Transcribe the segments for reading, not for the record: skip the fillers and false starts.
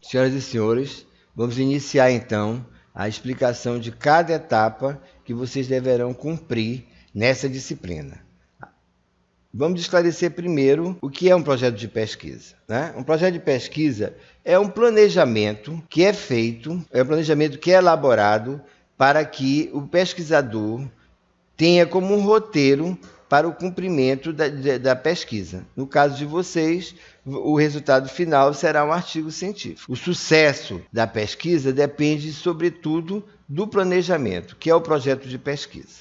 Senhoras e senhores, vamos iniciar então a explicação de cada etapa que vocês deverão cumprir nessa disciplina. Vamos esclarecer primeiro o que é um projeto de pesquisa, né? Um projeto de pesquisa é um planejamento que é feito, é um planejamento que é elaborado para que o pesquisador tenha como um roteiro para o cumprimento da pesquisa. No caso de vocês, o resultado final será um artigo científico. O sucesso da pesquisa depende, sobretudo, do planejamento, que é o projeto de pesquisa.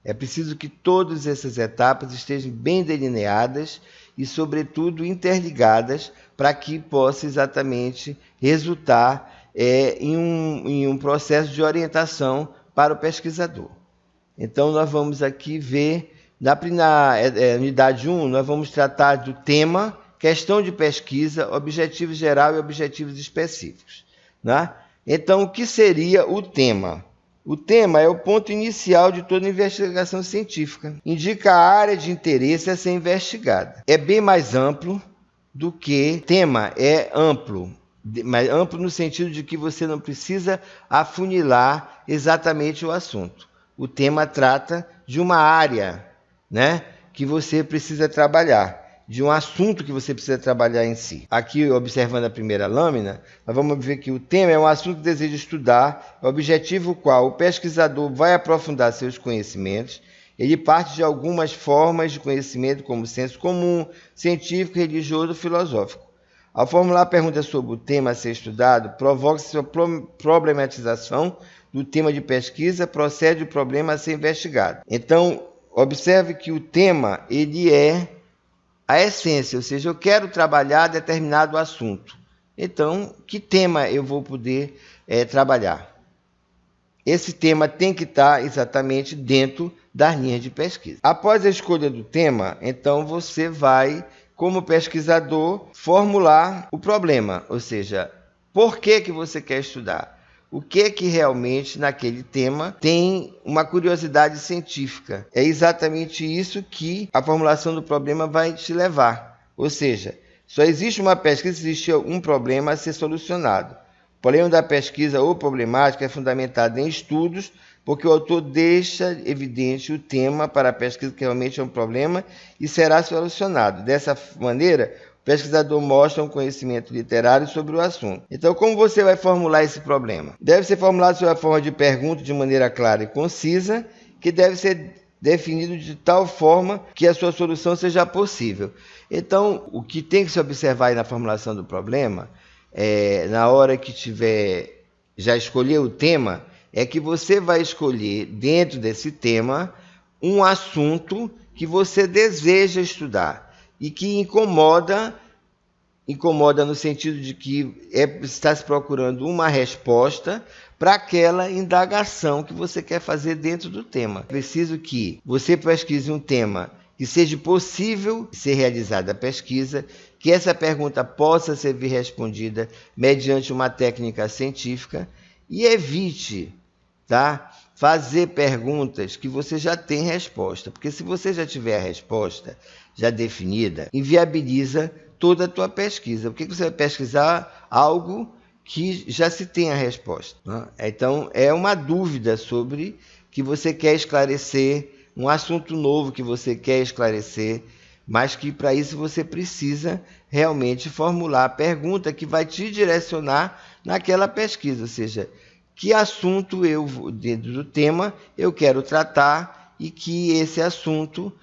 É preciso que todas essas etapas estejam bem delineadas e, sobretudo, interligadas para que possa exatamente resultar em um processo de orientação para o pesquisador. Então, nós vamos aqui ver, na unidade 1, nós vamos tratar do tema, questão de pesquisa, objetivo geral e objetivos específicos, né? Então, o que seria o tema? O tema é o ponto inicial de toda investigação científica. Indica a área de interesse a ser investigada. É bem mais amplo do que tema, é amplo. Mas amplo no sentido de que você não precisa afunilar exatamente o assunto. O tema trata de uma área, né, que você precisa trabalhar, de um assunto que você precisa trabalhar em si. Aqui, observando a primeira lâmina, nós vamos ver que o tema é um assunto que deseja estudar, é o objetivo qual o pesquisador vai aprofundar seus conhecimentos. Ele parte de algumas formas de conhecimento, como senso comum, científico, religioso, filosófico. Ao formular a pergunta sobre o tema a ser estudado, provoca-se sua problematização do tema de pesquisa, procede o problema a ser investigado. Então, observe que o tema ele é a essência, ou seja, eu quero trabalhar determinado assunto. Então, que tema eu vou poder trabalhar? Esse tema tem que estar exatamente dentro das linhas de pesquisa. Após a escolha do tema, então você vai, como pesquisador, formular o problema, ou seja, por que você quer estudar? O que realmente naquele tema tem uma curiosidade científica? É exatamente isso que a formulação do problema vai te levar. Ou seja, só existe uma pesquisa se existe um problema a ser solucionado. O problema da pesquisa ou problemática é fundamentado em estudos, porque o autor deixa evidente o tema para a pesquisa que realmente é um problema e será solucionado. Dessa maneira, o pesquisador mostra um conhecimento literário sobre o assunto. Então, como você vai formular esse problema? Deve ser formulado sob a forma de pergunta de maneira clara e concisa, que deve ser definido de tal forma que a sua solução seja possível. Então, o que tem que se observar aí na formulação do problema, na hora que já escolher o tema, é que você vai escolher, dentro desse tema, um assunto que você deseja estudar e que incomoda no sentido de que está se procurando uma resposta para aquela indagação que você quer fazer dentro do tema. É preciso que você pesquise um tema que seja possível ser realizada a pesquisa, que essa pergunta possa ser respondida mediante uma técnica científica e evite, fazer perguntas que você já tem resposta, porque se você já tiver a resposta já definida, inviabiliza toda a tua pesquisa. Por que você vai pesquisar algo que já se tem a resposta, né? Então, é uma dúvida sobre que você quer esclarecer, um assunto novo que você quer esclarecer, mas que para isso você precisa realmente formular a pergunta que vai te direcionar naquela pesquisa, ou seja, que assunto dentro do tema eu quero tratar e que esse assunto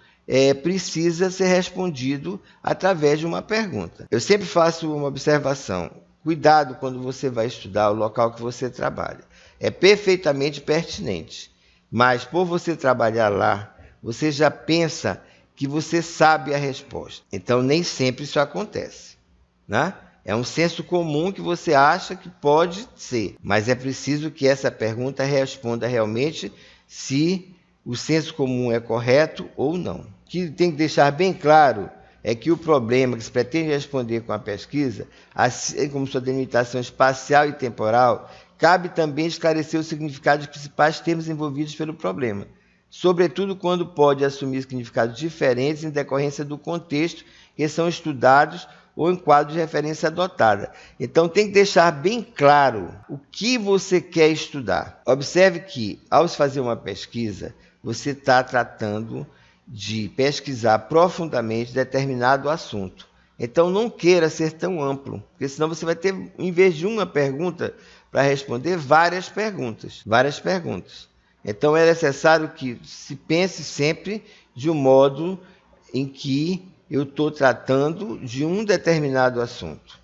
precisa ser respondido através de uma pergunta. Eu sempre faço uma observação. Cuidado quando você vai estudar o local que você trabalha. É perfeitamente pertinente, mas por você trabalhar lá, você já pensa que você sabe a resposta. Então, nem sempre isso acontece, né? É um senso comum que você acha que pode ser, mas é preciso que essa pergunta responda realmente se o senso comum é correto ou não. O que tem que deixar bem claro é que o problema que se pretende responder com a pesquisa, assim como sua delimitação espacial e temporal, cabe também esclarecer o significado dos principais termos envolvidos pelo problema, sobretudo quando pode assumir significados diferentes em decorrência do contexto que são estudados ou em quadro de referência adotada. Então tem que deixar bem claro o que você quer estudar. Observe que, ao fazer uma pesquisa, você está tratando de pesquisar profundamente determinado assunto. Então não queira ser tão amplo, porque senão você vai ter, em vez de uma pergunta para responder, várias perguntas. Então é necessário que se pense sempre de um modo em que eu estou tratando de um determinado assunto,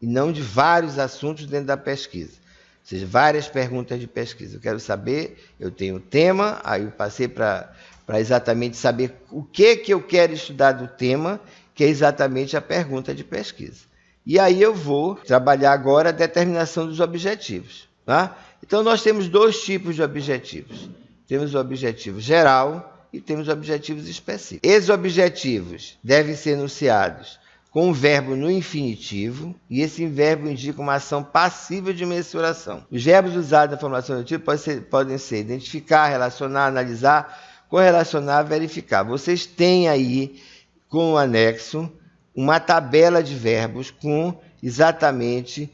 e não de vários assuntos dentro da pesquisa. Ou seja, várias perguntas de pesquisa. Eu quero saber, eu tenho um tema, aí eu passei para exatamente saber o que eu quero estudar do tema, que é exatamente a pergunta de pesquisa. E aí eu vou trabalhar agora a determinação dos objetivos. Tá? Então nós temos dois tipos de objetivos. Temos o objetivo geral e temos objetivos específicos. Esses objetivos devem ser enunciados com o verbo no infinitivo, e esse verbo indica uma ação passiva de mensuração. Os verbos usados na formulação do tipo podem ser identificar, relacionar, analisar, correlacionar, verificar. Vocês têm aí, com o anexo, uma tabela de verbos com exatamente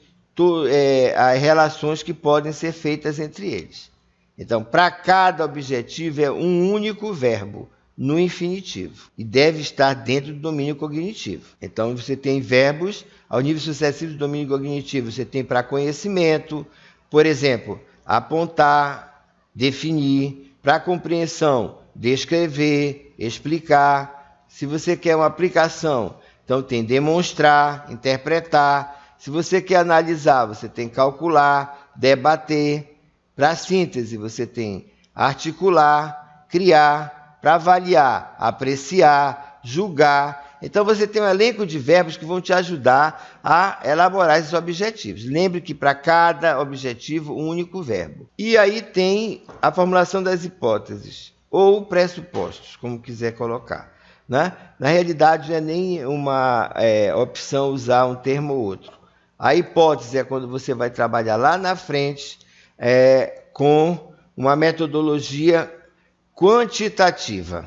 as relações que podem ser feitas entre eles. Então, para cada objetivo é um único verbo no infinitivo e deve estar dentro do domínio cognitivo. Então, você tem verbos ao nível sucessivo do domínio cognitivo. Você tem para conhecimento, por exemplo, apontar, definir. Para compreensão, descrever, explicar. Se você quer uma aplicação, então tem demonstrar, interpretar. Se você quer analisar, você tem calcular, debater. Para síntese, você tem articular, criar. Para avaliar, apreciar, julgar. Então, você tem um elenco de verbos que vão te ajudar a elaborar esses objetivos. Lembre que para cada objetivo, um único verbo. E aí tem a formulação das hipóteses, ou pressupostos, como quiser colocar. Né? Na realidade, não é nem uma opção usar um termo ou outro. A hipótese é quando você vai trabalhar lá na frente com uma metodologia quantitativa.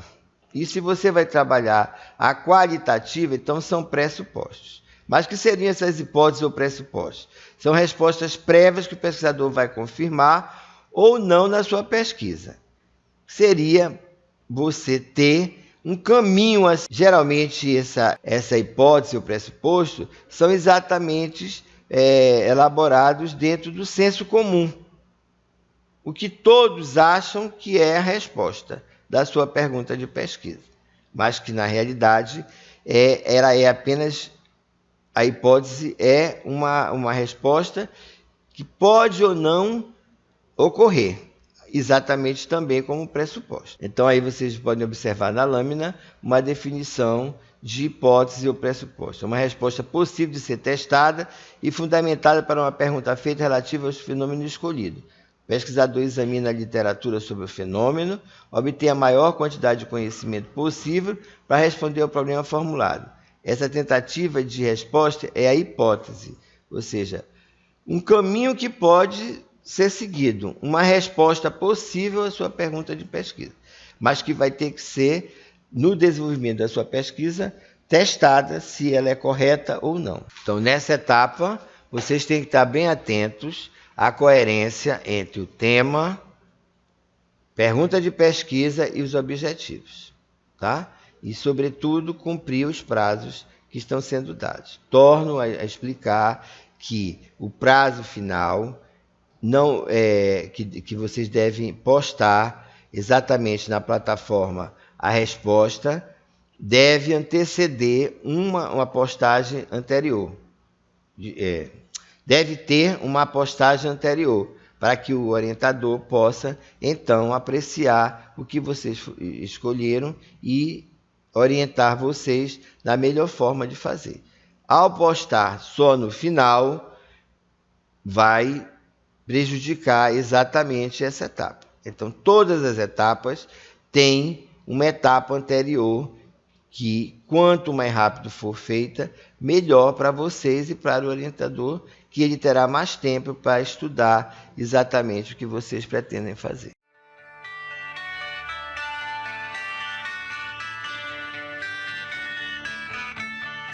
E se você vai trabalhar a qualitativa, então são pressupostos. Mas que seriam essas hipóteses ou pressupostos? São respostas prévias que o pesquisador vai confirmar ou não na sua pesquisa. Seria você ter um caminho. Geralmente, essa hipótese ou pressuposto são exatamente elaborados dentro do senso comum. O que todos acham que é a resposta da sua pergunta de pesquisa. Mas que, na realidade, ela é apenas... A hipótese é uma resposta que pode ou não ocorrer, exatamente também como pressuposto. Então, aí vocês podem observar na lâmina uma definição de hipótese ou pressuposto. É uma resposta possível de ser testada e fundamentada para uma pergunta feita relativa ao fenômeno escolhido. O pesquisador examina a literatura sobre o fenômeno, obtém a maior quantidade de conhecimento possível para responder ao problema formulado. Essa tentativa de resposta é a hipótese, ou seja, um caminho que pode ser seguido, uma resposta possível à sua pergunta de pesquisa, mas que vai ter que ser, no desenvolvimento da sua pesquisa, testada se ela é correta ou não. Então, nessa etapa, vocês têm que estar bem atentos à coerência entre o tema, pergunta de pesquisa e os objetivos, tá? E, sobretudo, cumprir os prazos que estão sendo dados. Torno a explicar que o prazo final não que vocês devem postar exatamente na plataforma a resposta deve anteceder uma postagem anterior. Deve ter uma postagem anterior, para que o orientador possa, então, apreciar o que vocês escolheram e orientar vocês na melhor forma de fazer. Ao postar só no final, vai prejudicar exatamente essa etapa. Então, todas as etapas têm uma etapa anterior que, quanto mais rápido for feita, melhor para vocês e para o orientador, que ele terá mais tempo para estudar exatamente o que vocês pretendem fazer.